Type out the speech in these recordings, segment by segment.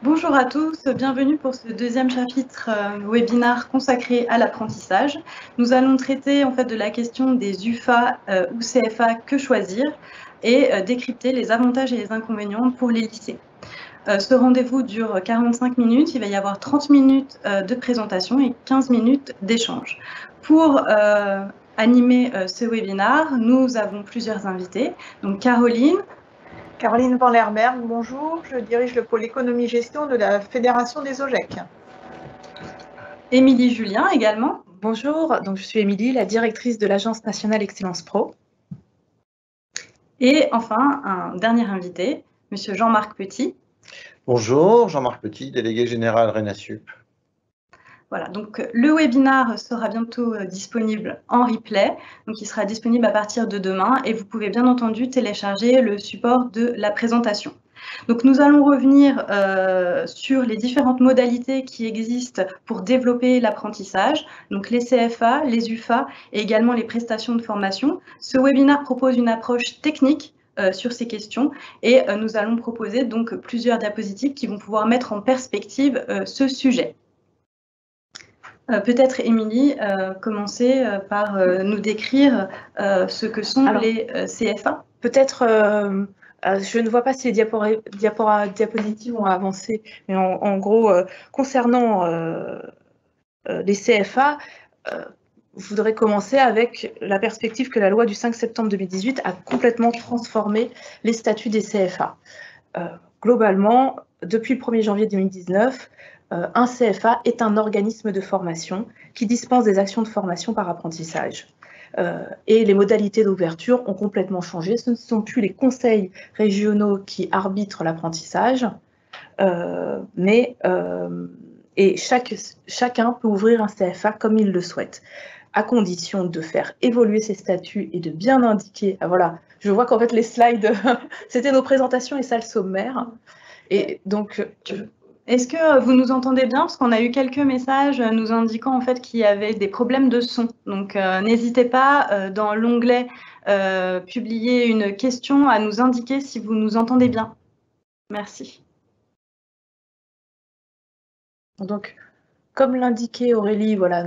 Bonjour à tous, bienvenue pour ce deuxième chapitre webinaire consacré à l'apprentissage. Nous allons traiter en fait de la question des UFA ou CFA, que choisir, et décrypter les avantages et les inconvénients pour les lycées. Ce rendez-vous dure 45 minutes, il va y avoir 30 minutes de présentation et 15 minutes d'échange. Pour animer ce webinaire, nous avons plusieurs invités, donc Caroline Van Lerberg, bonjour, je dirige le pôle économie-gestion de la Fédération des OGEC. Émilie Julien également. Bonjour, donc je suis Émilie, la directrice de l'Agence nationale Excellence Pro. Et enfin, un dernier invité, Monsieur Jean-Marc Petit. Bonjour, Jean-Marc Petit, délégué général RENASUP. Voilà, donc le webinaire sera bientôt disponible en replay, donc il sera disponible à partir de demain et vous pouvez bien entendu télécharger le support de la présentation. Donc nous allons revenir sur les différentes modalités qui existent pour développer l'apprentissage, donc les CFA, les UFA et également les prestations de formation. Ce webinaire propose une approche technique sur ces questions et nous allons proposer donc plusieurs diapositives qui vont pouvoir mettre en perspective ce sujet. Peut-être, Émilie, commencer par nous décrire ce que sont les CFA. Peut-être, je ne vois pas si les diapositives ont avancé, mais en gros, concernant les CFA, je voudrais commencer avec la perspective que la loi du 5 septembre 2018 a complètement transformé les statuts des CFA. Globalement, depuis le 1er janvier 2019, un CFA est un organisme de formation qui dispense des actions de formation par apprentissage. Et les modalités d'ouverture ont complètement changé. Ce ne sont plus les conseils régionaux qui arbitrent l'apprentissage, et chacun peut ouvrir un CFA comme il le souhaite, à condition de faire évoluer ses statuts et de bien indiquer. Voilà, je vois qu'en fait les slides, c'était nos présentations et ça le sommaire. Et donc, est-ce que vous nous entendez bien? Parce qu'on a eu quelques messages nous indiquant en fait qu'il y avait des problèmes de son. Donc, n'hésitez pas dans l'onglet publier une question à nous indiquer si vous nous entendez bien. Merci. Donc, comme l'indiquait Aurélie, voilà,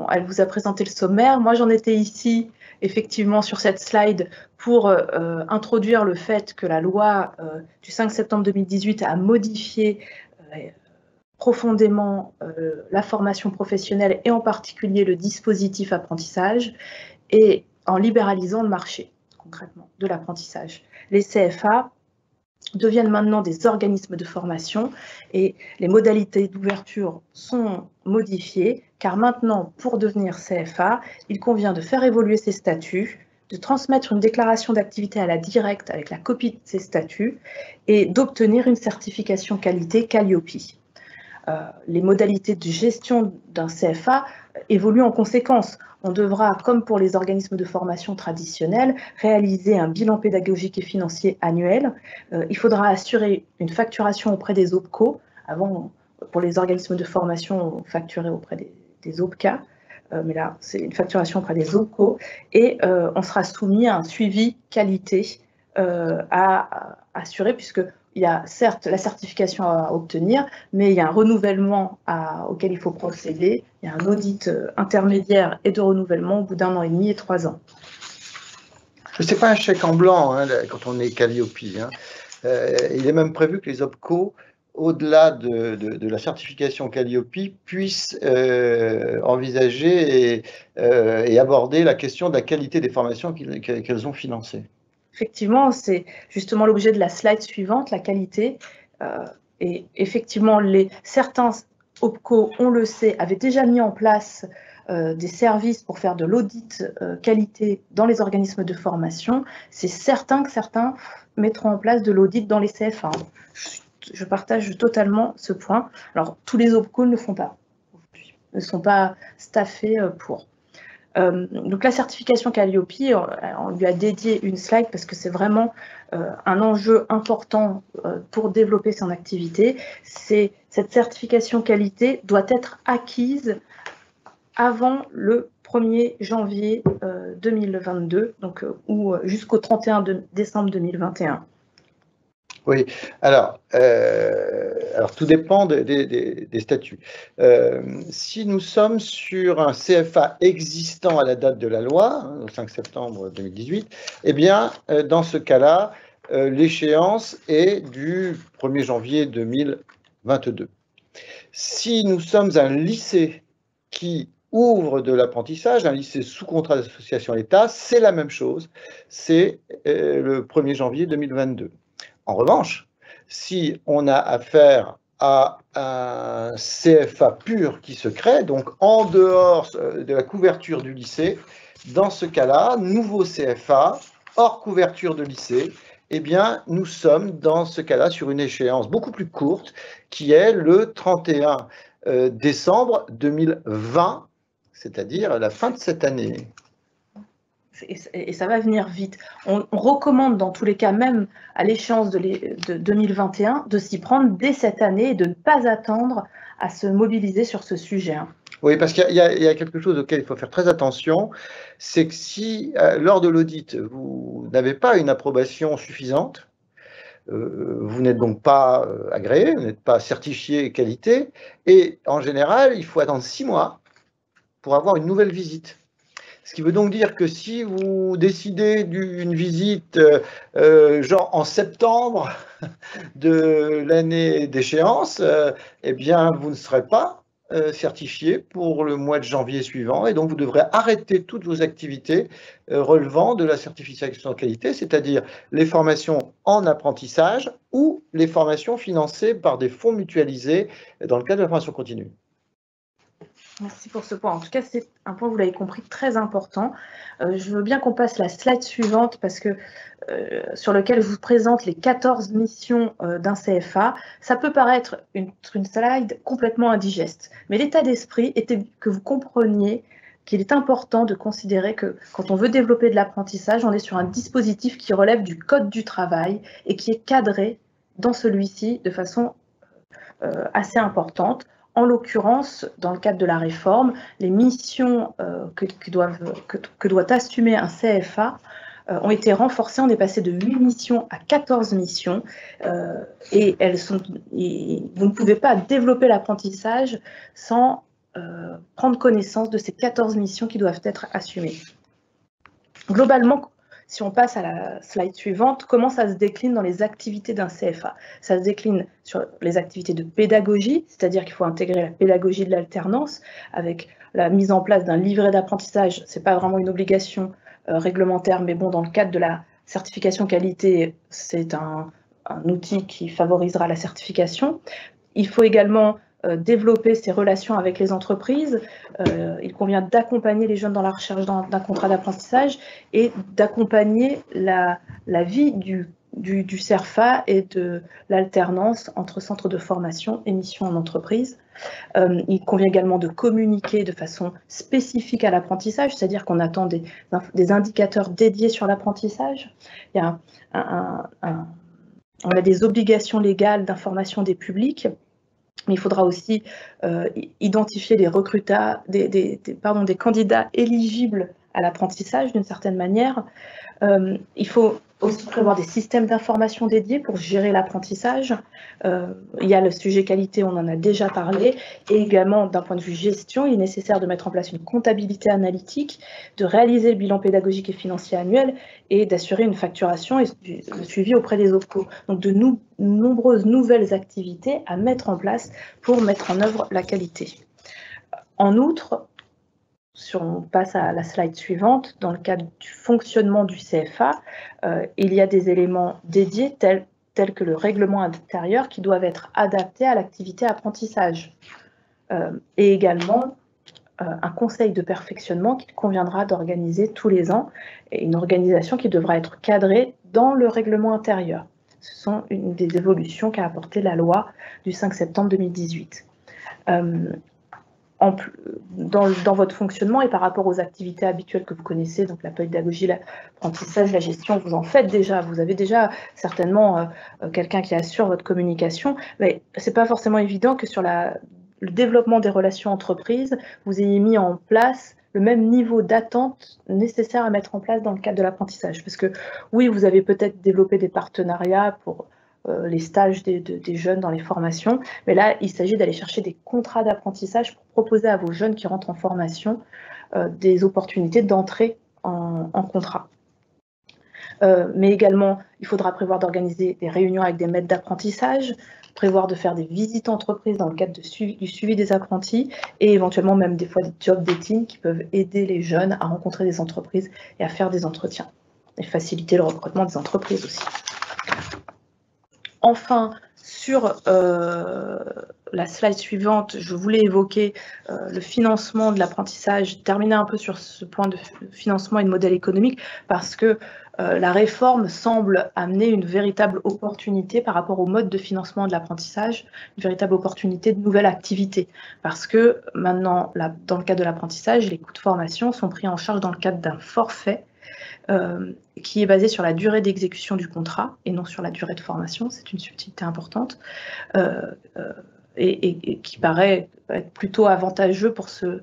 elle vous a présenté le sommaire. Moi, j'en étais ici, effectivement, sur cette slide pour introduire le fait que la loi du 5 septembre 2018 a modifié profondément la formation professionnelle et en particulier le dispositif apprentissage et en libéralisant le marché, concrètement, de l'apprentissage. Les CFA deviennent maintenant des organismes de formation et les modalités d'ouverture sont modifiées car maintenant, pour devenir CFA, il convient de faire évoluer ses statuts, de transmettre une déclaration d'activité à la directe avec la copie de ses statuts et d'obtenir une certification qualité Calliope. Les modalités de gestion d'un CFA évoluent en conséquence. On devra, comme pour les organismes de formation traditionnels, réaliser un bilan pédagogique et financier annuel. Il faudra assurer une facturation auprès des OPCO. Avant, pour les organismes de formation, on facturait auprès des OPCA, mais là, c'est une facturation auprès des OPCO. Et on sera soumis à un suivi qualité à assurer, puisque il y a certes la certification à obtenir, mais il y a un renouvellement auquel il faut procéder. Il y a un audit intermédiaire et de renouvellement au bout d'1 an et demi et 3 ans. Ce n'est pas un chèque en blanc hein, quand on est Calliope. Hein. Il est même prévu que les OPCO, au-delà de la certification Calliope, puissent envisager et aborder la question de la qualité des formations qu'elles ont financées. Effectivement, c'est justement l'objet de la slide suivante, la qualité. Et effectivement, certains OPCO, on le sait, avaient déjà mis en place des services pour faire de l'audit qualité dans les organismes de formation. C'est certain que certains mettront en place de l'audit dans les CFA. Je partage totalement ce point. Alors, tous les OPCO ne le font pas, ne sont pas staffés pour. Donc la certification Calliope, on lui a dédié une slide parce que c'est vraiment un enjeu important pour développer son activité. Cette certification qualité doit être acquise avant le 1er janvier 2022, donc, ou jusqu'au 31 décembre 2021. Oui, alors, alors, tout dépend des statuts. Si nous sommes sur un CFA existant à la date de la loi, au 5 septembre 2018, eh bien, dans ce cas-là, l'échéance est du 1er janvier 2022. Si nous sommes un lycée qui ouvre de l'apprentissage, un lycée sous contrat d'association État, c'est la même chose, c'est le 1er janvier 2022. En revanche, si on a affaire à un CFA pur qui se crée, donc en dehors de la couverture du lycée, dans ce cas-là, nouveau CFA, hors couverture de lycée, eh bien, nous sommes dans ce cas-là sur une échéance beaucoup plus courte, qui est le 31 décembre 2020, c'est-à-dire la fin de cette année. Et ça va venir vite. On recommande dans tous les cas, même à l'échéance de 2021, de s'y prendre dès cette année et de ne pas attendre à se mobiliser sur ce sujet. Oui, parce qu'il y a quelque chose auquel il faut faire très attention, c'est que si, lors de l'audit, vous n'avez pas une approbation suffisante, vous n'êtes donc pas agréé, vous n'êtes pas certifié qualité, et en général, il faut attendre 6 mois pour avoir une nouvelle visite. Ce qui veut donc dire que si vous décidez d'une visite genre en septembre de l'année d'échéance, eh bien, vous ne serez pas certifié pour le mois de janvier suivant, et donc vous devrez arrêter toutes vos activités relevant de la certification de qualité, c'est-à-dire les formations en apprentissage ou les formations financées par des fonds mutualisés dans le cadre de la formation continue. Merci pour ce point. En tout cas, c'est un point, vous l'avez compris, très important. Je veux bien qu'on passe la slide suivante parce que sur lequel je vous présente les 14 missions d'un CFA. Ça peut paraître une slide complètement indigeste, mais l'état d'esprit était que vous compreniez qu'il est important de considérer que quand on veut développer de l'apprentissage, on est sur un dispositif qui relève du Code du travail et qui est cadré dans celui-ci de façon assez importante. En l'occurrence, dans le cadre de la réforme, les missions que doit assumer un CFA ont été renforcées. On est passé de 8 missions à 14 missions et vous ne pouvez pas développer l'apprentissage sans prendre connaissance de ces 14 missions qui doivent être assumées. Globalement, si on passe à la slide suivante, comment ça se décline dans les activités d'un CFA? Ça se décline sur les activités de pédagogie, c'est-à-dire qu'il faut intégrer la pédagogie de l'alternance avec la mise en place d'un livret d'apprentissage. Ce n'est pas vraiment une obligation réglementaire, mais bon, dans le cadre de la certification qualité, c'est un outil qui favorisera la certification. Il faut également développer ses relations avec les entreprises. Il convient d'accompagner les jeunes dans la recherche d'un contrat d'apprentissage et d'accompagner la vie du CERFA et de l'alternance entre centres de formation et missions en entreprise. Il convient également de communiquer de façon spécifique à l'apprentissage, c'est-à-dire qu'on attend des indicateurs dédiés sur l'apprentissage. Il y a on a des obligations légales d'information des publics. Mais il faudra aussi identifier des candidats éligibles à l'apprentissage d'une certaine manière. Il faut aussi prévoir des systèmes d'information dédiés pour gérer l'apprentissage. Il y a le sujet qualité, on en a déjà parlé, et également d'un point de vue gestion, il est nécessaire de mettre en place une comptabilité analytique, de réaliser le bilan pédagogique et financier annuel et d'assurer une facturation et le suivi auprès des OPCO. Donc de nombreuses nouvelles activités à mettre en place pour mettre en œuvre la qualité. En outre, si on passe à la slide suivante, dans le cadre du fonctionnement du CFA, il y a des éléments dédiés tels que le règlement intérieur qui doivent être adaptés à l'activité apprentissage. Et également un conseil de perfectionnement qu'il conviendra d'organiser tous les ans et une organisation qui devra être cadrée dans le règlement intérieur. Ce sont une des évolutions qu'a apporté la loi du 5 septembre 2018. Dans votre fonctionnement et par rapport aux activités habituelles que vous connaissez, donc la pédagogie, l'apprentissage, la gestion, vous en faites déjà, vous avez déjà certainement quelqu'un qui assure votre communication, mais ce n'est pas forcément évident que sur le développement des relations entreprises, vous ayez mis en place le même niveau d'attente nécessaire à mettre en place dans le cadre de l'apprentissage. Parce que oui, vous avez peut-être développé des partenariats pour les stages des jeunes dans les formations. Mais là, il s'agit d'aller chercher des contrats d'apprentissage pour proposer à vos jeunes qui rentrent en formation des opportunités d'entrée en contrat. Mais également, il faudra prévoir d'organiser des réunions avec des maîtres d'apprentissage, prévoir de faire des visites entreprises dans le cadre du suivi des apprentis et éventuellement même des fois des job dating qui peuvent aider les jeunes à rencontrer des entreprises et à faire des entretiens et faciliter le recrutement des entreprises aussi. Enfin, sur la slide suivante, je voulais évoquer le financement de l'apprentissage, terminer un peu sur ce point de financement et de modèle économique, parce que la réforme semble amener une véritable opportunité par rapport au mode de financement de l'apprentissage, une véritable opportunité de nouvelle activité, parce que maintenant, dans le cadre de l'apprentissage, les coûts de formation sont pris en charge dans le cadre d'un forfait qui est basé sur la durée d'exécution du contrat et non sur la durée de formation. C'est une subtilité importante et qui paraît être plutôt avantageux pour ce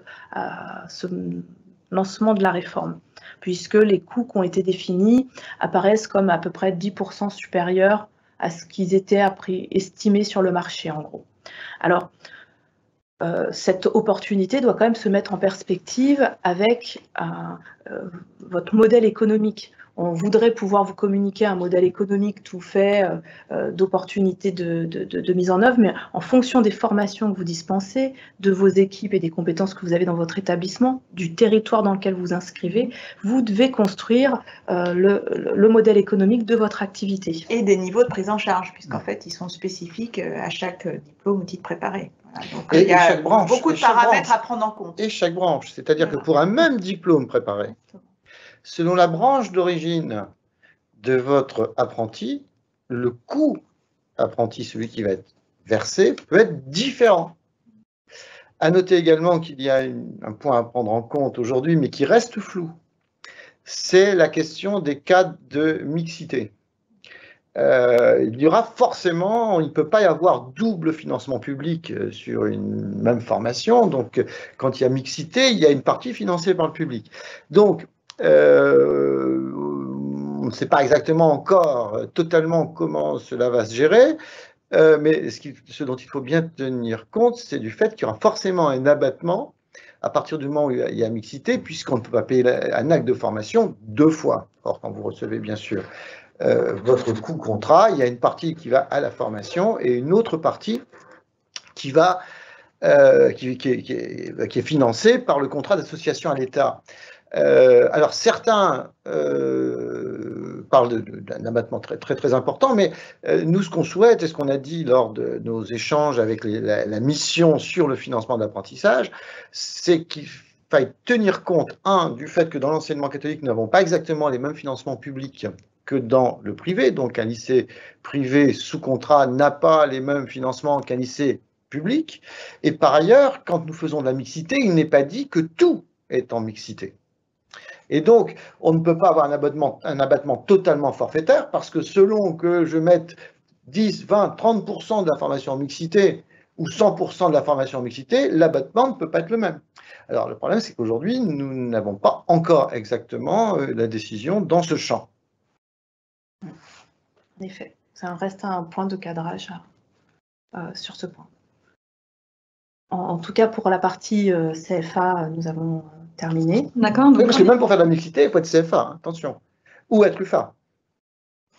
lancement de la réforme, puisque les coûts qui ont été définis apparaissent comme à peu près 10% supérieurs à ce qu'ils étaient estimés sur le marché, en gros. Alors, cette opportunité doit quand même se mettre en perspective avec votre modèle économique. On voudrait pouvoir vous communiquer un modèle économique tout fait d'opportunités de mise en œuvre, mais en fonction des formations que vous dispensez, de vos équipes et des compétences que vous avez dans votre établissement, du territoire dans lequel vous inscrivez, vous devez construire le modèle économique de votre activité. Et des niveaux de prise en charge, puisqu'en fait, ils sont spécifiques à chaque diplôme ou titre préparé. Voilà, donc, il y a beaucoup de paramètres à prendre en compte. Et chaque branche, c'est-à-dire que pour un même diplôme préparé, selon la branche d'origine de votre apprenti, le coût apprenti, celui qui va être versé, peut être différent. À noter également qu'il y a un point à prendre en compte aujourd'hui, mais qui reste flou, c'est la question des cas de mixité. Il y aura forcément, il ne peut pas y avoir double financement public sur une même formation. Donc, quand il y a mixité, il y a une partie financée par le public. Donc, on ne sait pas exactement encore totalement comment cela va se gérer, mais ce dont il faut bien tenir compte, c'est du fait qu'il y aura forcément un abattement à partir du moment où il y a mixité, puisqu'on ne peut pas payer un acte de formation 2 fois. Or, quand vous recevez bien sûr votre coût contrat, il y a une partie qui va à la formation et une autre partie qui est financée par le contrat d'association à l'État. Alors certains parlent d'un abattement très important, mais nous, ce qu'on souhaite et ce qu'on a dit lors de nos échanges avec la mission sur le financement de l'apprentissage, c'est qu'il faille tenir compte, du fait que dans l'enseignement catholique, nous n'avons pas exactement les mêmes financements publics que dans le privé. Donc un lycée privé sous contrat n'a pas les mêmes financements qu'un lycée public. Et par ailleurs, quand nous faisons de la mixité, il n'est pas dit que tout est en mixité. Et donc, on ne peut pas avoir un abattement totalement forfaitaire, parce que selon que je mette 10, 20, 30% de la formation en mixité ou 100% de la formation en mixité, l'abattement ne peut pas être le même. Alors le problème, c'est qu'aujourd'hui, nous n'avons pas encore exactement la décision dans ce champ. En effet, ça reste un point de cadrage sur ce point. En tout cas, pour la partie CFA, nous avons terminé. D'accord. Oui, parce que même pour faire de la mixité, il faut être CFA, hein, attention, ou être UFA. On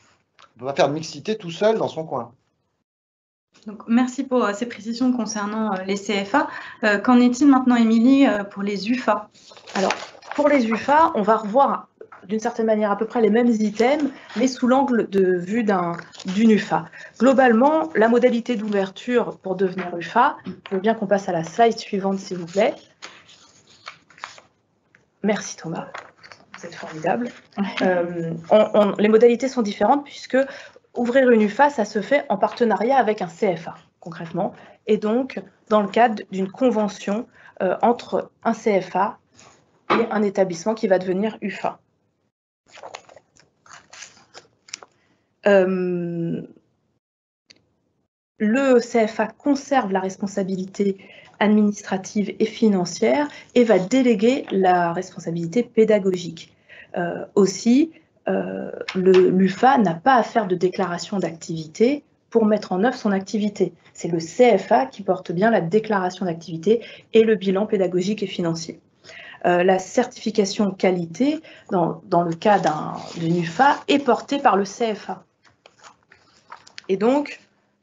ne peut pas faire de mixité tout seul dans son coin. Donc, merci pour ces précisions concernant les CFA. Qu'en est-il maintenant, Émilie, pour les UFA? Alors, pour les UFA, on va revoir d'une certaine manière à peu près les mêmes items, mais sous l'angle de vue d'une UFA. Globalement, la modalité d'ouverture pour devenir UFA, je veux bien qu'on passe à la slide suivante, s'il vous plaît. Merci Thomas, vous êtes formidable. Les modalités sont différentes puisque ouvrir une UFA, ça se fait en partenariat avec un CFA, concrètement, et donc dans le cadre d'une convention entre un CFA et un établissement qui va devenir UFA. Le CFA conserve la responsabilité administrative et financière et va déléguer la responsabilité pédagogique. Aussi, l'UFA n'a pas à faire de déclaration d'activité pour mettre en œuvre son activité. C'est le CFA qui porte bien la déclaration d'activité et le bilan pédagogique et financier. La certification qualité, dans le cas d'une UFA, est portée par le CFA. Et donc,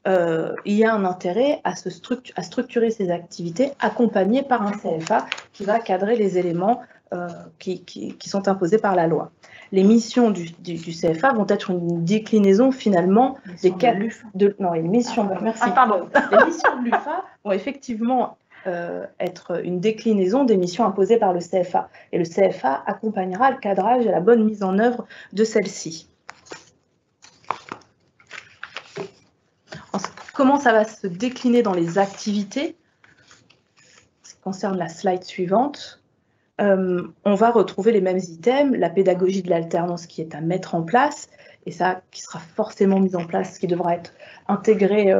il y a un intérêt à structurer ces activités accompagnées par un CFA qui va cadrer les éléments qui sont imposés par la loi. Les missions du CFA vont être une déclinaison finalement des cas de l'UFA. Les missions de l'UFA vont effectivement être une déclinaison des missions imposées par le CFA. Et le CFA accompagnera le cadrage et la bonne mise en œuvre de celle-ci. Comment ça va se décliner dans les activités? Ce qui concerne la slide suivante, on va retrouver les mêmes items, la pédagogie de l'alternance qui est à mettre en place, et ça qui sera forcément mise en place, qui devra être intégré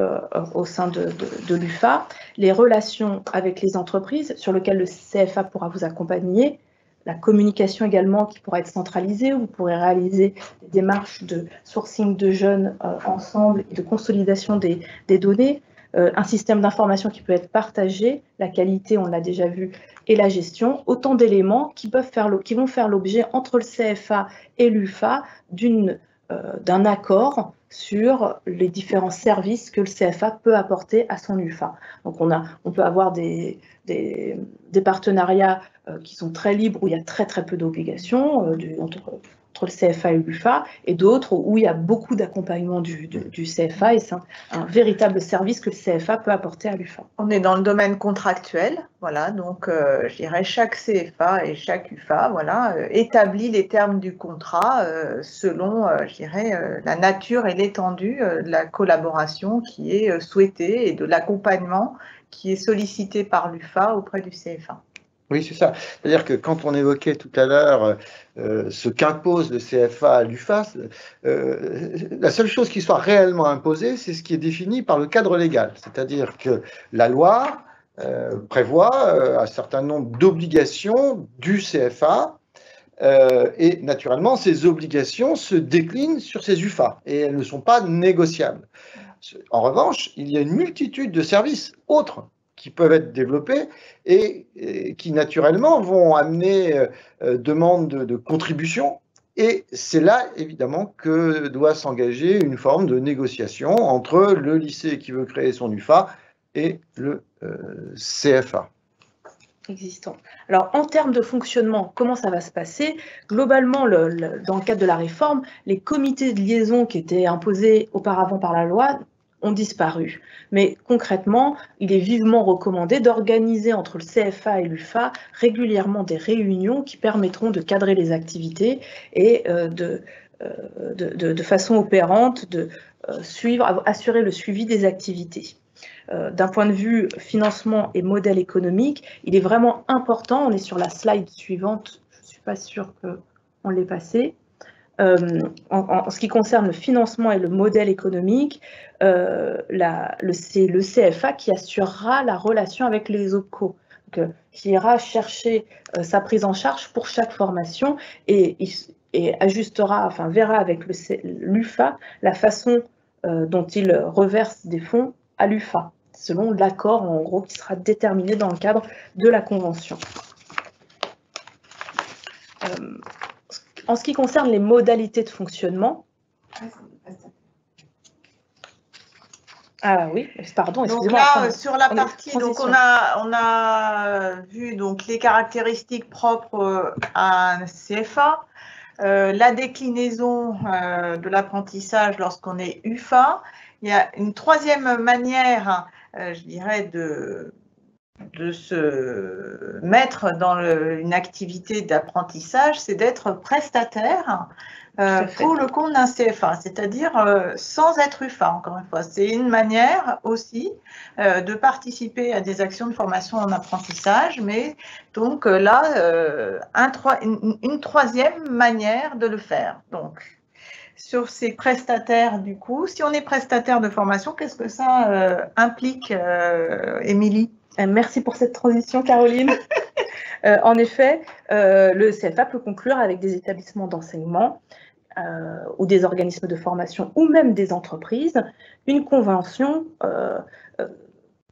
au sein de l'UFA, les relations avec les entreprises sur lesquelles le CFA pourra vous accompagner, la communication également qui pourra être centralisée, où vous pourrez réaliser des démarches de sourcing de jeunes ensemble et de consolidation des données, un système d'information qui peut être partagé, la qualité, on l'a déjà vu, et la gestion, autant d'éléments qui vont faire l'objet entre le CFA et l'UFA d'un accord sur les différents services que le CFA peut apporter à son UFA. Donc on peut avoir des partenariats qui sont très libres, où il y a très peu d'obligations entre le CFA et l'UFA, et d'autres où il y a beaucoup d'accompagnement du CFA, et c'est un véritable service que le CFA peut apporter à l'UFA. On est dans le domaine contractuel, voilà, donc je dirais chaque CFA et chaque UFA, voilà, établit les termes du contrat selon, je dirais, la nature et l'étendue de la collaboration qui est souhaitée et de l'accompagnement qui est sollicité par l'UFA auprès du CFA. Oui, c'est ça. C'est-à-dire que quand on évoquait tout à l'heure ce qu'impose le CFA à l'UFA, la seule chose qui soit réellement imposée, c'est ce qui est défini par le cadre légal. C'est-à-dire que la loi prévoit un certain nombre d'obligations du CFA et naturellement, ces obligations se déclinent sur ces UFA et elles ne sont pas négociables. En revanche, il y a une multitude de services autres qui peuvent être développés et qui naturellement vont amener demande de contribution. Et c'est là, évidemment, que doit s'engager une forme de négociation entre le lycée qui veut créer son UFA et le CFA. Existant. Alors, en termes de fonctionnement, comment ça va se passer? Globalement, dans le cadre de la réforme, les comités de liaison qui étaient imposés auparavant par la loi ont disparu. Mais concrètement, il est vivement recommandé d'organiser entre le CFA et l'UFA régulièrement des réunions qui permettront de cadrer les activités et de façon opérante assurer le suivi des activités. D'un point de vue financement et modèle économique, il est vraiment important, on est sur la slide suivante, je ne suis pas sûre qu'on l'ait passé. En ce qui concerne le financement et le modèle économique, c'est le CFA qui assurera la relation avec les OPCO, qui ira chercher sa prise en charge pour chaque formation et ajustera, enfin verra avec l'UFA la façon dont il reverse des fonds à l'UFA, selon l'accord en gros qui sera déterminé dans le cadre de la convention. En ce qui concerne les modalités de fonctionnement, ah oui, pardon, excusez-moi. Donc là, sur la partie, donc on a vu donc les caractéristiques propres à un CFA, la déclinaison de l'apprentissage lorsqu'on est UFA. Il y a une troisième manière, je dirais, de se mettre dans une activité d'apprentissage, c'est d'être prestataire pour le compte d'un CFA, c'est-à-dire sans être UFA, encore une fois. C'est une manière aussi de participer à des actions de formation en apprentissage, mais donc là, une troisième manière de le faire. Donc, sur ces prestataires, du coup, si on est prestataire de formation, qu'est-ce que ça implique, Émilie ? Merci pour cette transition, Caroline. En effet, le CFA peut conclure avec des établissements d'enseignement ou des organismes de formation ou même des entreprises une convention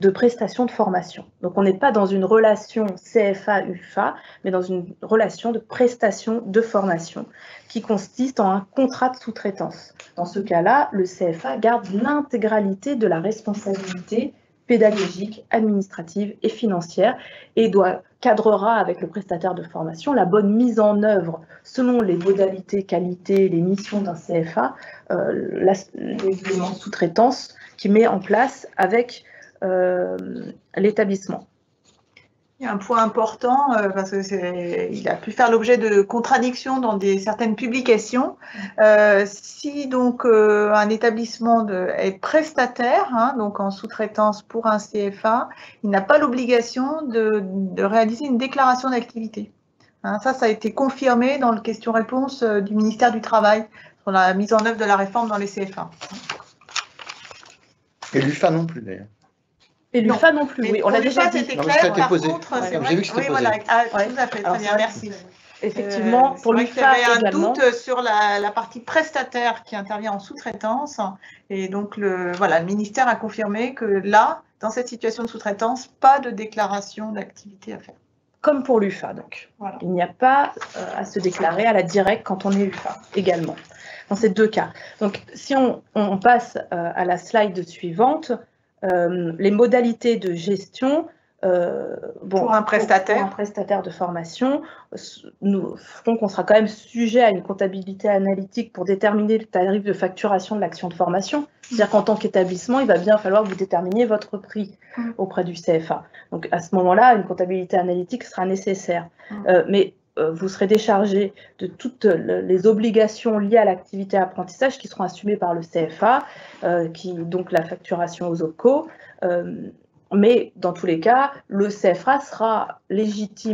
de prestation de formation. Donc on n'est pas dans une relation CFA-UFA, mais dans une relation de prestation de formation qui consiste en un contrat de sous-traitance. Dans ce cas-là, le CFA garde l'intégralité de la responsabilité pédagogique, administrative et financière et cadrera avec le prestataire de formation la bonne mise en œuvre selon les modalités, qualités, les missions d'un CFA, les éléments de sous-traitance qu'il met en place avec l'établissement. Il y a un point important, parce qu'il a pu faire l'objet de contradictions dans certaines publications. Si donc un établissement est prestataire, hein, donc en sous-traitance pour un CFA, il n'a pas l'obligation de réaliser une déclaration d'activité. Hein, ça a été confirmé dans le question-réponse du ministère du Travail sur la mise en œuvre de la réforme dans les CFA. Et l'UFA non plus, d'ailleurs. Et l'UFA non plus, oui, on l'a déjà dit. Non, mais ça a été posé. J'ai vu que c'était posé. Voilà. Ah, tout à fait, très bien, merci. Effectivement, pour l'UFA également. Il y avait un doute sur la partie prestataire qui intervient en sous-traitance. Et donc, le ministère a confirmé que là, dans cette situation de sous-traitance, pas de déclaration d'activité à faire. Comme pour l'UFA, donc. Voilà. Il n'y a pas à se déclarer à la directe quand on est UFA, également, dans ces deux cas. Donc, si on passe à la slide suivante, les modalités de gestion pour un prestataire de formation nous feront qu'on sera quand même sujet à une comptabilité analytique pour déterminer le tarif de facturation de l'action de formation. C'est-à-dire qu'en tant qu'établissement, il va bien falloir que vous déterminiez votre prix auprès du CFA. Donc à ce moment-là, une comptabilité analytique sera nécessaire. Mais vous serez déchargé de toutes les obligations liées à l'activité apprentissage qui seront assumées par le CFA, donc la facturation aux OPCO. Mais dans tous les cas, le CFA aura légitimité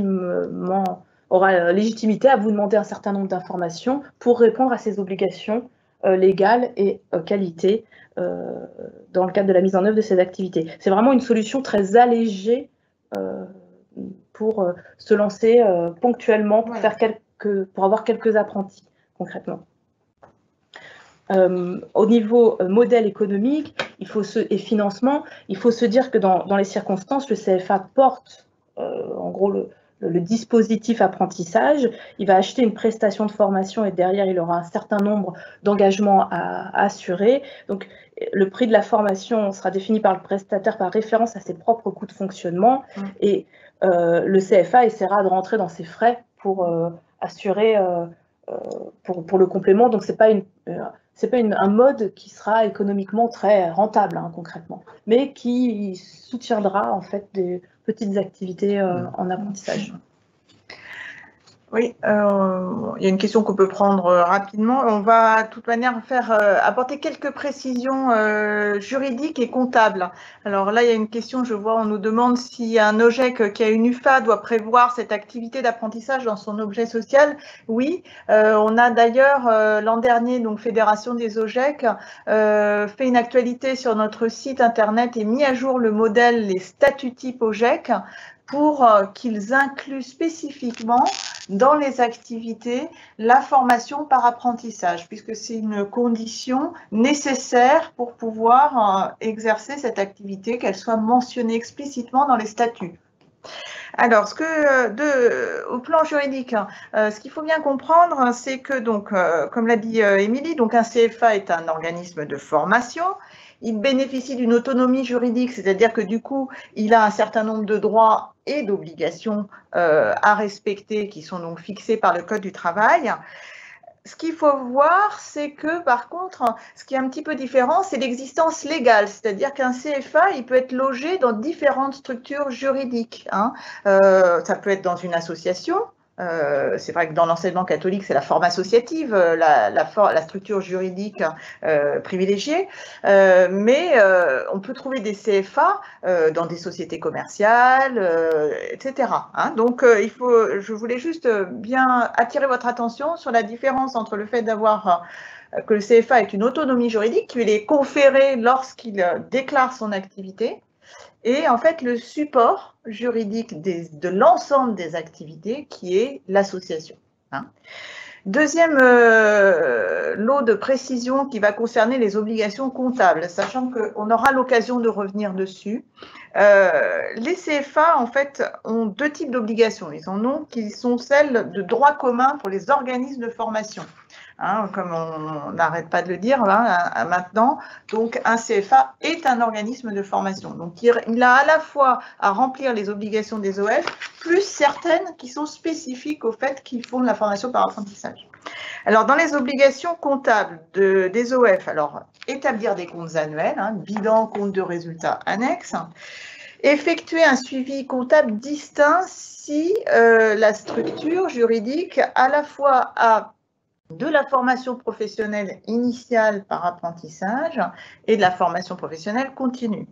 à vous demander un certain nombre d'informations pour répondre à ses obligations légales et qualité dans le cadre de la mise en œuvre de ces activités. C'est vraiment une solution très allégée pour se lancer ponctuellement, pour avoir quelques apprentis, concrètement. Au niveau modèle économique et financement, il faut se dire que dans les circonstances, le CFA porte en gros le dispositif apprentissage, il va acheter une prestation de formation et derrière, il aura un certain nombre d'engagements à assurer. Donc, le prix de la formation sera défini par le prestataire par référence à ses propres coûts de fonctionnement et le CFA essaiera de rentrer dans ses frais pour assurer pour le complément. Donc, c'est pas un mode qui sera économiquement très rentable, hein, concrètement, mais qui soutiendra en fait des petites activités en apprentissage. Oui, il y a une question qu'on peut prendre rapidement. On va de toute manière apporter quelques précisions juridiques et comptables. Alors là, il y a une question, je vois, on nous demande si un OGEC qui a une UFA doit prévoir cette activité d'apprentissage dans son objet social. Oui, on a d'ailleurs l'an dernier, donc Fédération des OGEC, fait une actualité sur notre site internet et mis à jour le modèle, les statuts types OGEC, pour qu'ils incluent spécifiquement dans les activités la formation par apprentissage, puisque c'est une condition nécessaire pour pouvoir exercer cette activité, qu'elle soit mentionnée explicitement dans les statuts. Alors, au plan juridique, ce qu'il faut bien comprendre, c'est que, donc, comme l'a dit Émilie, donc un CFA est un organisme de formation. Il bénéficie d'une autonomie juridique, c'est-à-dire que du coup, il a un certain nombre de droits et d'obligations à respecter qui sont donc fixés par le Code du travail. Ce qu'il faut voir, c'est que par contre, ce qui est un petit peu différent, c'est l'existence légale, c'est-à-dire qu'un CFA, il peut être logé dans différentes structures juridiques. Hein. Ça peut être dans une association. C'est vrai que dans l'enseignement catholique, c'est la forme associative, la structure juridique privilégiée, mais on peut trouver des CFA dans des sociétés commerciales, etc. Hein. Donc, je voulais juste bien attirer votre attention sur la différence entre le fait d'avoir que le CFA ait une autonomie juridique qui lui est conférée lorsqu'il déclare son activité, et en fait le support juridique de l'ensemble des activités qui est l'association. Hein. Deuxième lot de précision qui va concerner les obligations comptables, sachant qu'on aura l'occasion de revenir dessus. Les CFA, en fait, ont deux types d'obligations. Ils en ont qui sont celles de droit commun pour les organismes de formation. Hein, comme on n'arrête pas de le dire hein, maintenant, donc un CFA est un organisme de formation. Donc il a à la fois à remplir les obligations des OF, plus certaines qui sont spécifiques au fait qu'ils font de la formation par apprentissage. Alors dans les obligations comptables des OF, alors établir des comptes annuels, hein, bilan, compte de résultats annexes, effectuer un suivi comptable distinct si la structure juridique à la fois a de la formation professionnelle initiale par apprentissage et de la formation professionnelle continue.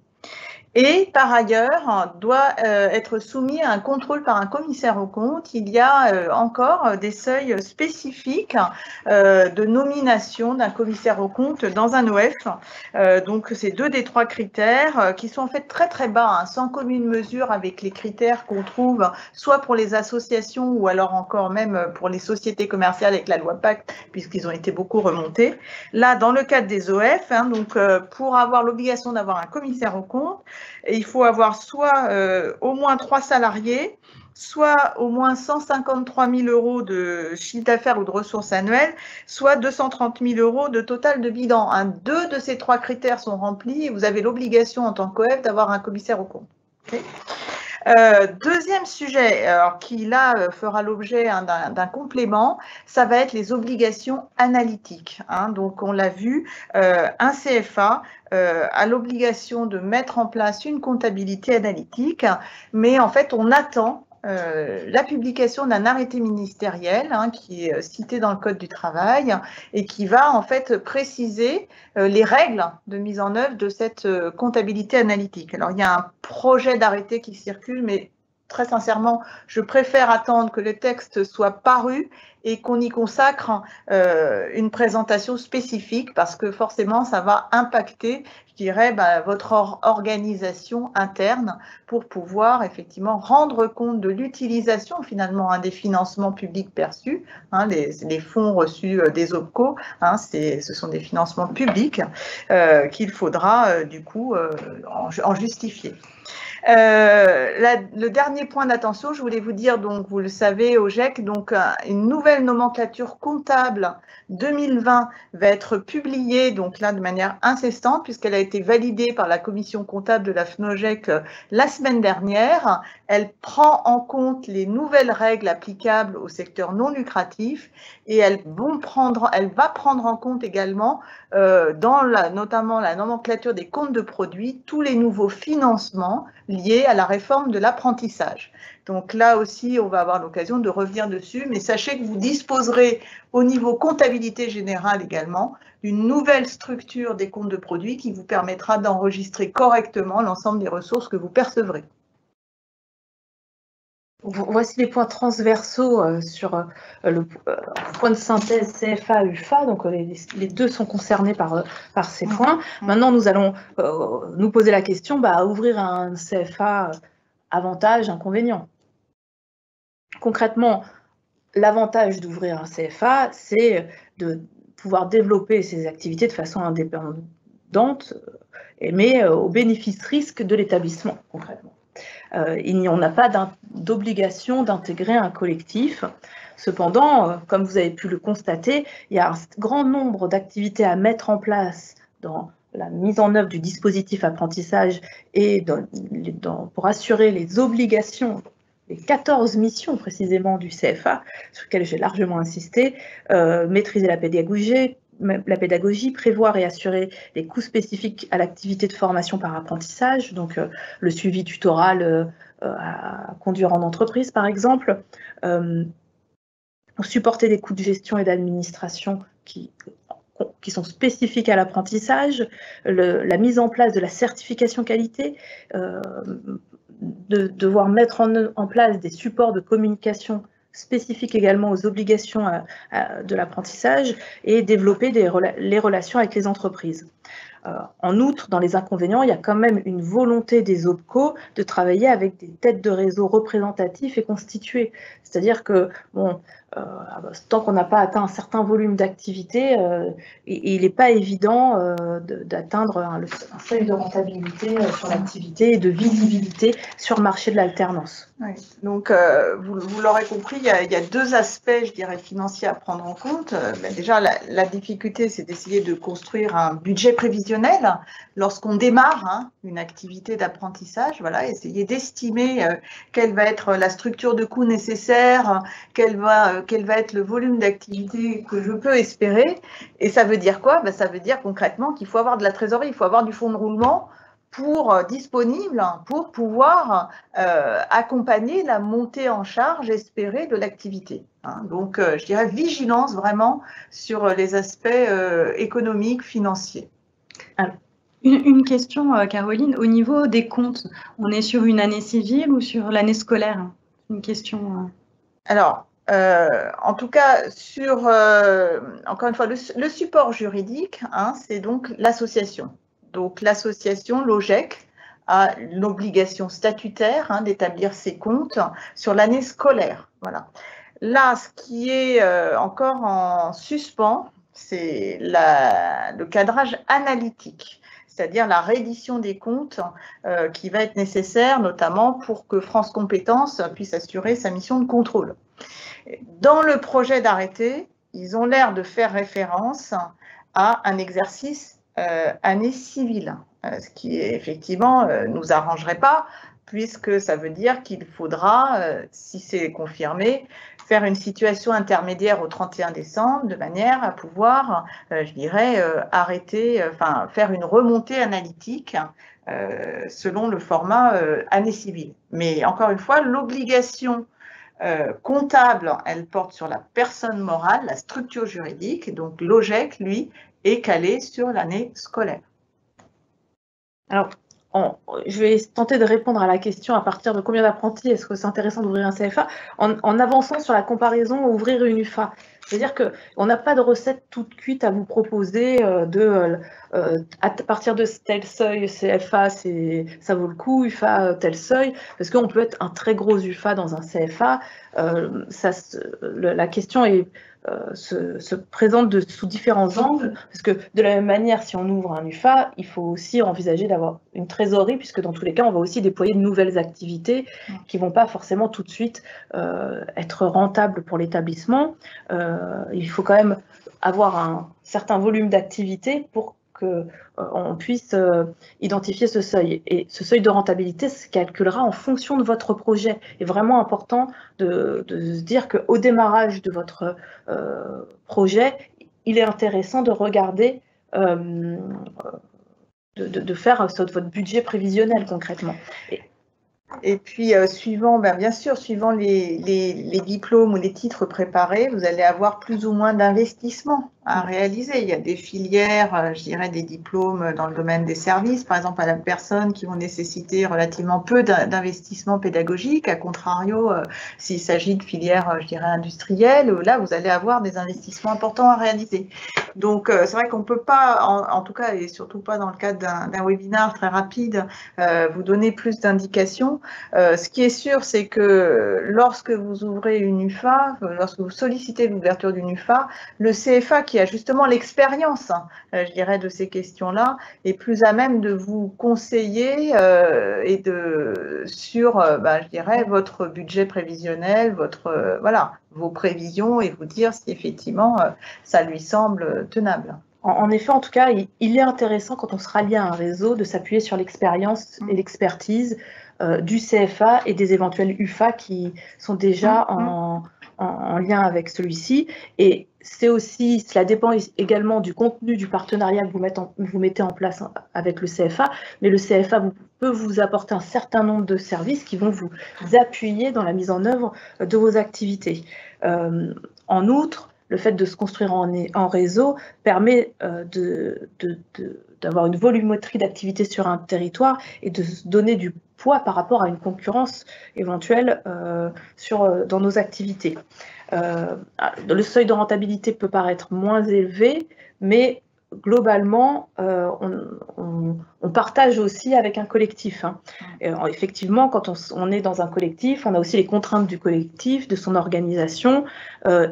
Et par ailleurs, doit être soumis à un contrôle par un commissaire aux comptes. Il y a encore des seuils spécifiques de nomination d'un commissaire aux comptes dans un OF. Donc, c'est 2 des 3 critères qui sont en fait très très bas, hein, sans commune mesure avec les critères qu'on trouve soit pour les associations ou alors encore même pour les sociétés commerciales avec la loi Pacte, puisqu'ils ont été beaucoup remontés. Là, dans le cadre des OF, hein, donc pour avoir l'obligation d'avoir un commissaire aux comptes, et il faut avoir soit au moins 3 salariés, soit au moins 153 000 € de chiffre d'affaires ou de ressources annuelles, soit 230 000 € de total de bilan. 2 de ces 3 critères sont remplis et vous avez l'obligation en tant qu'OF d'avoir un commissaire aux comptes. Okay. Deuxième sujet, alors, qui là fera l'objet hein, d'un complément, ça va être les obligations analytiques. Hein. Donc on l'a vu, un CFA a l'obligation de mettre en place une comptabilité analytique, mais en fait on attend la publication d'un arrêté ministériel hein, qui est cité dans le Code du travail et qui va en fait préciser les règles de mise en œuvre de cette comptabilité analytique. Alors il y a un projet d'arrêté qui circule, mais très sincèrement, je préfère attendre que le texte soit paru et qu'on y consacre une présentation spécifique parce que forcément, ça va impacter, je dirais, votre organisation interne pour pouvoir effectivement rendre compte de l'utilisation finalement des financements publics perçus, hein, les fonds reçus des OPCO, hein, ce sont des financements publics qu'il faudra du coup en justifier. Le dernier point d'attention, je voulais vous dire, donc vous le savez, au GEC, donc une nouvelle nomenclature comptable 2020 va être publiée, donc là de manière incessante, puisqu'elle a été validée par la commission comptable de la FNOGEC la semaine dernière. Elle prend en compte les nouvelles règles applicables au secteur non lucratif et elle va prendre en compte également, notamment la nomenclature des comptes de produits, tous les nouveaux financements liés à la réforme de l'apprentissage. Donc là aussi, on va avoir l'occasion de revenir dessus, mais sachez que vous disposerez au niveau comptabilité générale également d'une nouvelle structure des comptes de produits qui vous permettra d'enregistrer correctement l'ensemble des ressources que vous percevrez. Voici les points transversaux sur le point de synthèse CFA-UFA, donc les deux sont concernés par ces points. Maintenant, nous allons nous poser la question, ouvrir un CFA, avantage, inconvénient. Concrètement, l'avantage d'ouvrir un CFA, c'est de pouvoir développer ses activités de façon indépendante, mais au bénéfice-risque de l'établissement, concrètement. On n'a pas d'obligation d'intégrer un collectif. Cependant, comme vous avez pu le constater, il y a un grand nombre d'activités à mettre en place dans la mise en œuvre du dispositif apprentissage et pour assurer les obligations, les 14 missions précisément du CFA, sur lesquelles j'ai largement insisté, maîtriser la pédagogie, prévoir et assurer les coûts spécifiques à l'activité de formation par apprentissage, donc le suivi tutoral à conduire en entreprise par exemple, supporter des coûts de gestion et d'administration qui sont spécifiques à l'apprentissage, la mise en place de la certification qualité, de devoir mettre en place des supports de communication spécifiques également aux obligations de l'apprentissage et développer les relations avec les entreprises. En outre, dans les inconvénients, il y a quand même une volonté des OPCO de travailler avec des têtes de réseau représentatifs et constituées. C'est-à-dire que, bon, tant qu'on n'a pas atteint un certain volume d'activité, il n'est pas évident d'atteindre un seuil de rentabilité sur l'activité et de visibilité sur le marché de l'alternance. Oui. Donc, vous l'aurez compris, il y a deux aspects, je dirais, financiers à prendre en compte. Déjà, la difficulté, c'est d'essayer de construire un budget prévisionnel lorsqu'on démarre une activité d'apprentissage. Voilà, essayer d'estimer quelle va être la structure de coût nécessaire, quel va être le volume d'activité que je peux espérer. Et ça veut dire quoi? Ça veut dire concrètement qu'il faut avoir de la trésorerie, il faut avoir du fonds de roulement disponible pour pouvoir accompagner la montée en charge espérée de l'activité. Donc, je dirais vigilance vraiment sur les aspects économiques, financiers. Alors, une question, Caroline, au niveau des comptes, on est sur une année civile ou sur l'année scolaire? Une question. Alors, en tout cas, encore une fois, le support juridique, c'est donc l'association. Donc, l'association, l'OGEC, a l'obligation statutaire d'établir ses comptes sur l'année scolaire. Voilà. Là, ce qui est encore en suspens, c'est le cadrage analytique, c'est-à-dire la reddition des comptes qui va être nécessaire, notamment pour que France Compétences puisse assurer sa mission de contrôle. Dans le projet d'arrêté, ils ont l'air de faire référence à un exercice année civile, ce qui effectivement nous arrangerait pas, puisque ça veut dire qu'il faudra, si c'est confirmé, faire une situation intermédiaire au 31 décembre de manière à pouvoir, je dirais, faire une remontée analytique selon le format année civile. Mais encore une fois, l'obligation comptable, elle porte sur la personne morale, la structure juridique, donc l'OGEC, lui, est calé sur l'année scolaire. Alors, je vais tenter de répondre à la question à partir de combien d'apprentis est-ce que c'est intéressant d'ouvrir un CFA en avançant sur la comparaison ouvrir une UFA. C'est-à-dire qu'on n'a pas de recette toute cuite à vous proposer à partir de tel seuil CFA, ça vaut le coup, UFA tel seuil, parce qu'on peut être un très gros UFA dans un CFA. La question se présente sous différents angles, parce que de la même manière, si on ouvre un UFA, il faut aussi envisager d'avoir une trésorerie, puisque dans tous les cas, on va aussi déployer de nouvelles activités qui ne vont pas forcément tout de suite être rentables pour l'établissement. Il faut quand même avoir un certain volume d'activité pour qu'on puisse identifier ce seuil. Et ce seuil de rentabilité se calculera en fonction de votre projet. Il est vraiment important de se dire qu'au démarrage de votre projet, il est intéressant de regarder, de faire votre budget prévisionnel concrètement. Et puis, bien sûr, suivant les diplômes ou les titres préparés, vous allez avoir plus ou moins d'investissements à réaliser. Il y a des filières, je dirais des diplômes dans le domaine des services, par exemple à la personne, qui vont nécessiter relativement peu d'investissement pédagogique. À contrario, s'il s'agit de filières, je dirais industrielles, là, vous allez avoir des investissements importants à réaliser. Donc, c'est vrai qu'on ne peut pas, en tout cas, et surtout pas dans le cadre d'un webinaire très rapide, vous donner plus d'indications. Ce qui est sûr, c'est que lorsque vous ouvrez une UFA, lorsque vous sollicitez l'ouverture d'une UFA, le CFA qui a justement l'expérience, je dirais, de ces questions-là, est plus à même de vous conseiller sur, je dirais, votre budget prévisionnel, vos prévisions et vous dire si effectivement ça lui semble tenable. En effet, en tout cas, il est intéressant quand on se rallie à un réseau de s'appuyer sur l'expérience et l'expertise du CFA et des éventuels UFA qui sont déjà en lien avec celui-ci. Et cela dépend également du contenu du partenariat que vous mettez en place avec le CFA, mais le CFA peut vous apporter un certain nombre de services qui vont vous appuyer dans la mise en œuvre de vos activités. En outre, le fait de se construire en réseau permet d'avoir une volumétrie d'activité sur un territoire et de se donner du poids par rapport à une concurrence éventuelle dans nos activités. Le seuil de rentabilité peut paraître moins élevé, mais globalement, on partage aussi avec un collectif. Hein. Effectivement, quand on est dans un collectif, on a aussi les contraintes du collectif, de son organisation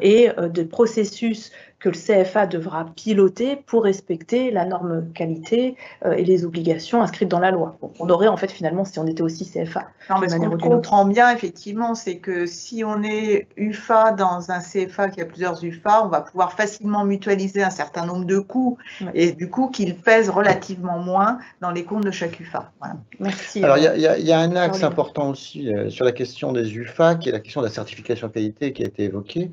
et des processus que le CFA devra piloter pour respecter la norme qualité et les obligations inscrites dans la loi. Bon, on aurait en fait finalement si on était aussi CFA. Non, mais ce qu'on comprend bien effectivement, c'est que si on est UFA dans un CFA qui a plusieurs UFA, on va pouvoir facilement mutualiser un certain nombre de coûts et du coup qu'ils pèsent relativement moins dans les comptes de chaque UFA. Voilà. Merci. Alors il y a un axe important aussi sur la question des UFA, qui est la question de la certification qualité qui a été évoquée.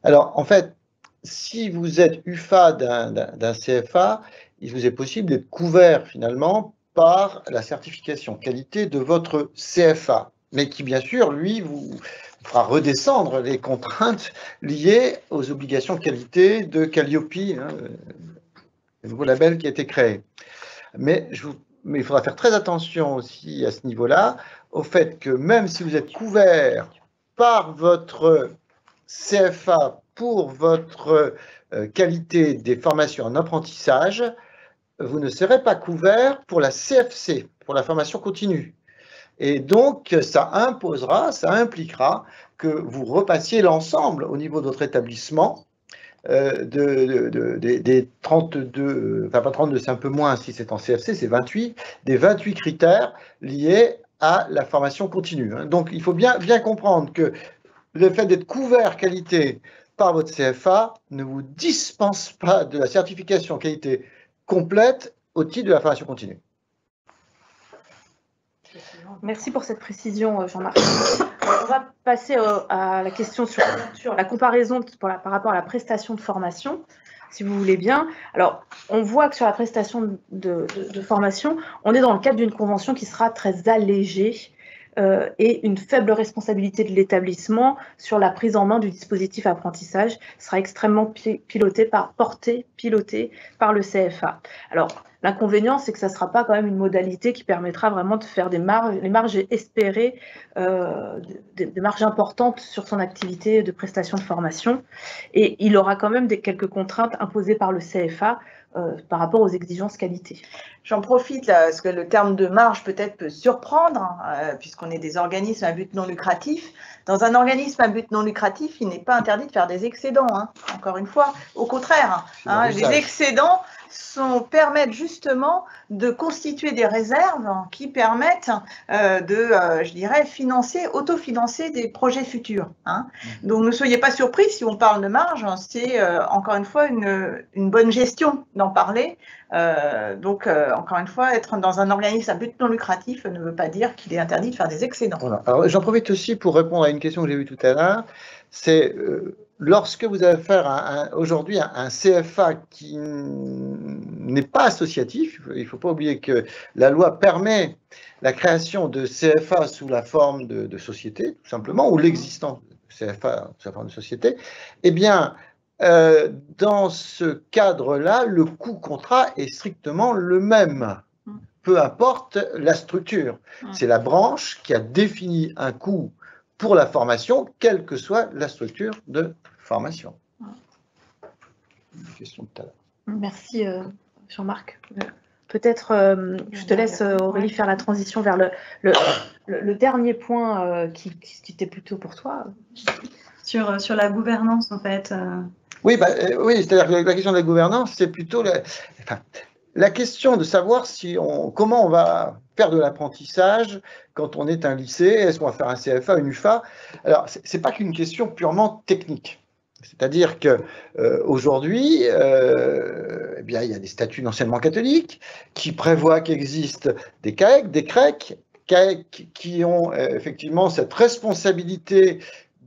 Alors en fait, si vous êtes UFA d'un CFA, il vous est possible d'être couvert finalement par la certification qualité de votre CFA, mais qui bien sûr, lui, vous fera redescendre les contraintes liées aux obligations de qualité de Calliope, hein, le nouveau label qui a été créé. Mais il faudra faire très attention aussi à ce niveau-là, au fait que même si vous êtes couvert par votre CFA pour votre qualité des formations en apprentissage, vous ne serez pas couvert pour la CFC, pour la formation continue. Et donc, ça impliquera que vous repassiez l'ensemble au niveau de votre établissement des 32, enfin pas 32, c'est un peu moins si c'est en CFC, c'est 28, des 28 critères liés à la formation continue. Donc, il faut bien comprendre que le fait d'être couvert qualité par votre CFA ne vous dispense pas de la certification qualité complète au titre de la formation continue. Merci pour cette précision, Jean-Marc. On va passer à la question sur la comparaison par rapport à la prestation de formation, si vous voulez bien. Alors, on voit que sur la prestation de formation, on est dans le cadre d'une convention qui sera très allégée et une faible responsabilité de l'établissement sur la prise en main du dispositif apprentissage sera extrêmement pilotée par le CFA. Alors, l'inconvénient, c'est que ça ne sera pas quand même une modalité qui permettra vraiment de faire les marges espérées, des marges importantes sur son activité de prestation de formation. Et il aura quand même quelques contraintes imposées par le CFA par rapport aux exigences qualité. J'en profite là, parce que le terme de marge peut-être peut surprendre, puisqu'on est des organismes à but non lucratif. Dans un organisme à but non lucratif, il n'est pas interdit de faire des excédents, hein, encore une fois. Au contraire, les excédents permettent justement de constituer des réserves qui permettent je dirais, autofinancer des projets futurs. Hein. Donc ne soyez pas surpris si on parle de marge, c'est encore une fois une bonne gestion d'en parler. Encore une fois, être dans un organisme à but non lucratif ne veut pas dire qu'il est interdit de faire des excédents. Voilà. Alors, j'en profite aussi pour répondre à une question que j'ai vue tout à l'heure. C'est lorsque vous avez affaire aujourd'hui à un CFA qui n'est pas associatif, il ne faut pas oublier que la loi permet la création de CFA sous la forme de société, tout simplement, ou l'existence de CFA sous la forme de société, eh bien, dans ce cadre-là, le coût contrat est strictement le même, peu importe la structure. C'est la branche qui a défini un coût pour la formation, quelle que soit la structure de formation. Une question de tout à l'heure. Merci Jean-Marc. Peut-être, je te laisse Aurélie faire la transition vers le dernier point qui était plutôt pour toi. Sur la gouvernance en fait. Oui, oui, c'est-à-dire que la question de la gouvernance, c'est plutôt la question de savoir comment on va faire de l'apprentissage quand on est un lycée. Est-ce qu'on va faire un CFA, une UFA? Alors, ce n'est pas qu'une question purement technique. C'est-à-dire qu'aujourd'hui, eh bien, il y a des statuts d'enseignement catholique qui prévoient qu'il existe des CAEC, des CREC, qui ont effectivement cette responsabilité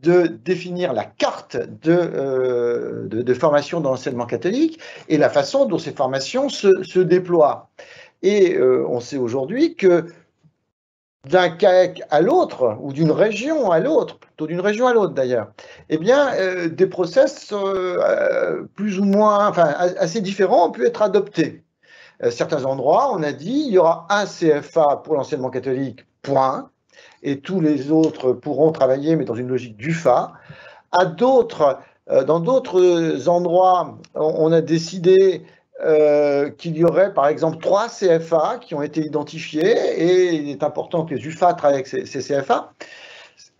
de définir la carte de formation dans l'enseignement catholique et la façon dont ces formations se déploient. Et on sait aujourd'hui que d'un CAEC à l'autre, ou d'une région à l'autre, plutôt d'une région à l'autre d'ailleurs, eh bien, des process plus ou moins, assez différents ont pu être adoptés. Certains endroits, on a dit, il y aura un CFA pour l'enseignement catholique, point, et tous les autres pourront travailler, mais dans une logique d'UFA. Dans d'autres endroits, on a décidé qu'il y aurait par exemple 3 CFA qui ont été identifiés et il est important que les UFA travaillent avec ces CFA.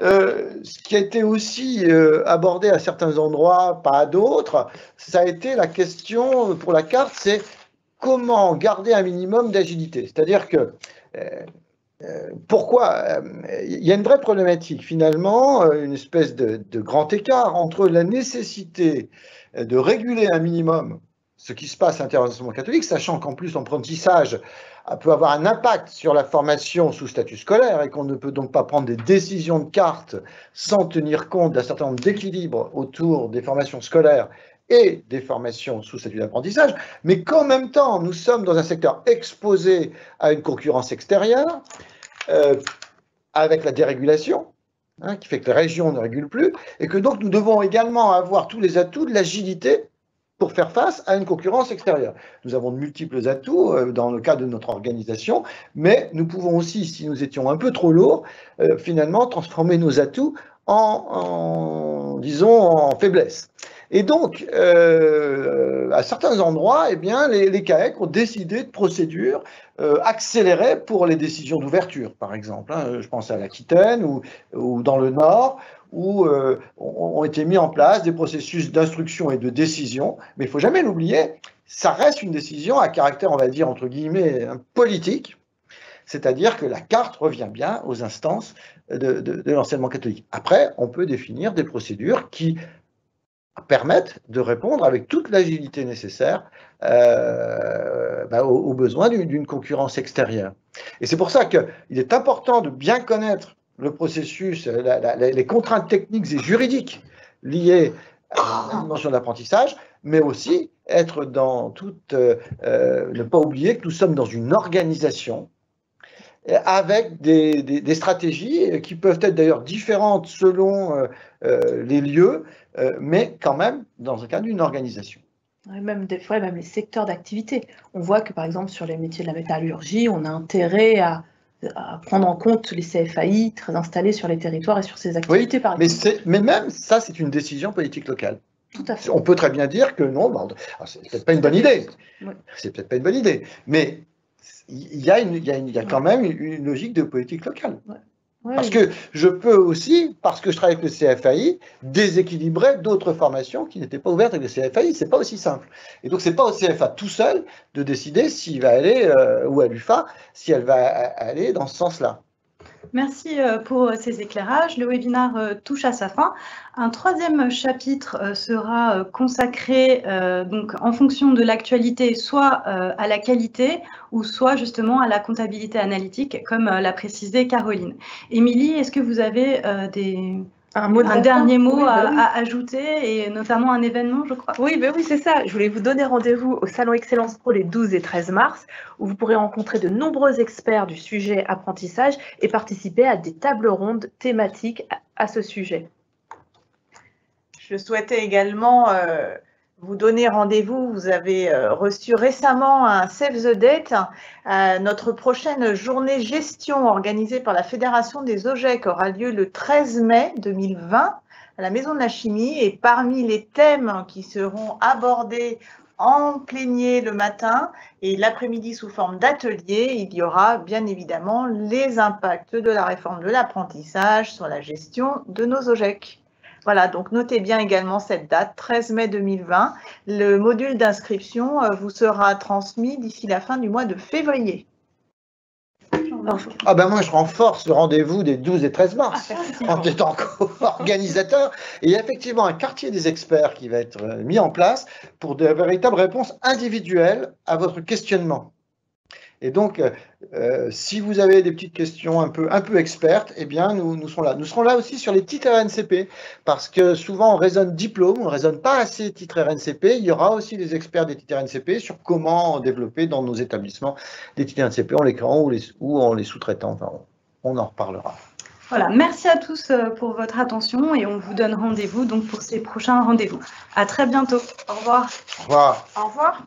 Ce qui a été aussi abordé à certains endroits, pas à d'autres, ça a été la question pour la carte, c'est comment garder un minimum d'agilité. C'est-à-dire que pourquoi il y a une vraie problématique finalement, une espèce de grand écart entre la nécessité de réguler un minimum ce qui se passe à l'intérieur de l'enseignement catholique, sachant qu'en plus l'apprentissage peut avoir un impact sur la formation sous statut scolaire et qu'on ne peut donc pas prendre des décisions de carte sans tenir compte d'un certain nombre d'équilibres autour des formations scolaires et des formations sous statut d'apprentissage, mais qu'en même temps, nous sommes dans un secteur exposé à une concurrence extérieure, avec la dérégulation, qui fait que les régions ne régulent plus, et que donc nous devons également avoir tous les atouts de l'agilité pour faire face à une concurrence extérieure. Nous avons de multiples atouts dans le cadre de notre organisation, mais nous pouvons aussi, si nous étions un peu trop lourds, finalement transformer nos atouts disons, en faiblesse. Et donc, à certains endroits, eh bien, les CAEC ont décidé de procédures accélérées pour les décisions d'ouverture, par exemple. Je pense à l'Aquitaine ou dans le Nord, où ont été mis en place des processus d'instruction et de décision. Mais il ne faut jamais l'oublier, ça reste une décision à caractère, on va dire, entre guillemets, politique. C'est-à-dire que la carte revient bien aux instances de l'enseignement catholique. Après, on peut définir des procédures qui permettent de répondre avec toute l'agilité nécessaire aux besoins d'une concurrence extérieure. Et c'est pour ça qu'il est important de bien connaître le processus, les contraintes techniques et juridiques liées à la dimension d'apprentissage, mais aussi être dans toute, ne pas oublier que nous sommes dans une organisation avec des stratégies qui peuvent être d'ailleurs différentes selon les lieux, mais quand même dans le cadre d'une organisation. Même des fois, même les secteurs d'activité. On voit que par exemple sur les métiers de la métallurgie, on a intérêt à prendre en compte les CFAI très installés sur les territoires et sur ces activités, oui, par exemple. Mais même ça, c'est une décision politique locale. Tout à fait. On peut très bien dire que non, c'est peut-être pas une bonne idée. Oui. C'est peut-être pas une bonne idée, mais il y a quand même une logique de politique locale. Ouais. Ouais, parce que je peux aussi, parce que je travaille avec le CFAI, déséquilibrer d'autres formations qui n'étaient pas ouvertes avec le CFAI. C'est pas aussi simple. Et donc, c'est pas au CFA tout seul de décider s'il va aller, ou à l'UFA, si elle va aller dans ce sens-là. Merci pour ces éclairages. Le webinaire touche à sa fin. Un troisième chapitre sera consacré donc en fonction de l'actualité, soit à la qualité ou soit justement à la comptabilité analytique, comme l'a précisé Caroline. Émilie, est-ce que vous avez un dernier mot à ajouter, et notamment un événement, je crois? Oui, oui, c'est ça. Je voulais vous donner rendez-vous au Salon Excellence Pro les 12 et 13 mars, où vous pourrez rencontrer de nombreux experts du sujet apprentissage et participer à des tables rondes thématiques à ce sujet. Je souhaitais également vous donner rendez-vous. Vous avez reçu récemment un Save the Date. Notre prochaine journée gestion organisée par la Fédération des OGEC aura lieu le 13 mai 2020 à la Maison de la Chimie. Et parmi les thèmes qui seront abordés en plénier le matin et l'après-midi sous forme d'atelier, il y aura bien évidemment les impacts de la réforme de l'apprentissage sur la gestion de nos OGEC. Voilà, donc notez bien également cette date, 13 mai 2020. Le module d'inscription vous sera transmis d'ici la fin du mois de février. Ah ben moi, je renforce le rendez-vous des 12 et 13 mars en étant co-organisateur. Et il y a effectivement un quartier des experts qui va être mis en place pour de véritables réponses individuelles à votre questionnement. Et donc, si vous avez des petites questions un peu expertes, eh bien, nous serons là. Nous serons là aussi sur les titres RNCP, parce que souvent, on raisonne diplôme, on ne raisonne pas assez titres RNCP. Il y aura aussi des experts des titres RNCP sur comment développer dans nos établissements des titres RNCP en les créant ou en les sous-traitant. Enfin, on en reparlera. Voilà, merci à tous pour votre attention et on vous donne rendez-vous donc pour ces prochains rendez-vous. À très bientôt. Au revoir. Au revoir. Au revoir.